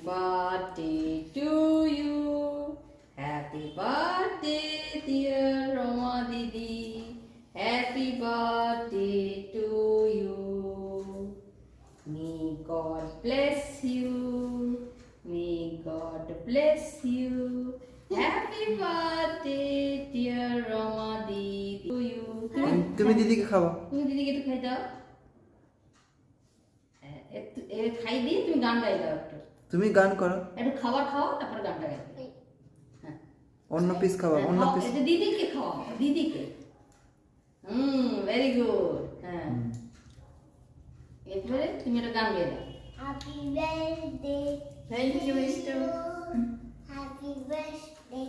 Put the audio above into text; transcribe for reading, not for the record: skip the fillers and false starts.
birthday to you. Happy birthday, dear Roma Didi. Happy birthday to you. May God bless you. May God bless you. Happy birthday, dear Roma Didi to you. তুমি দিদিকে খাওয়া। তুমি দিদিকে একটু খাই দাও। খাই দিয়ে তুমি গান গাই দাও একটু। তুমি গান করো। একটু খাবার খাও তারপর গানটা গাইবে। হ্যাঁ। অন্য পিস খাওয়া, অন্য পিস। এটা দিদিকে খাওয়াও, দিদিকে। Very good. হ্যাঁ। এরপরে তুমি একটা গান গাই দাও। Happy birthday. Thank you, Mr. Happy birthday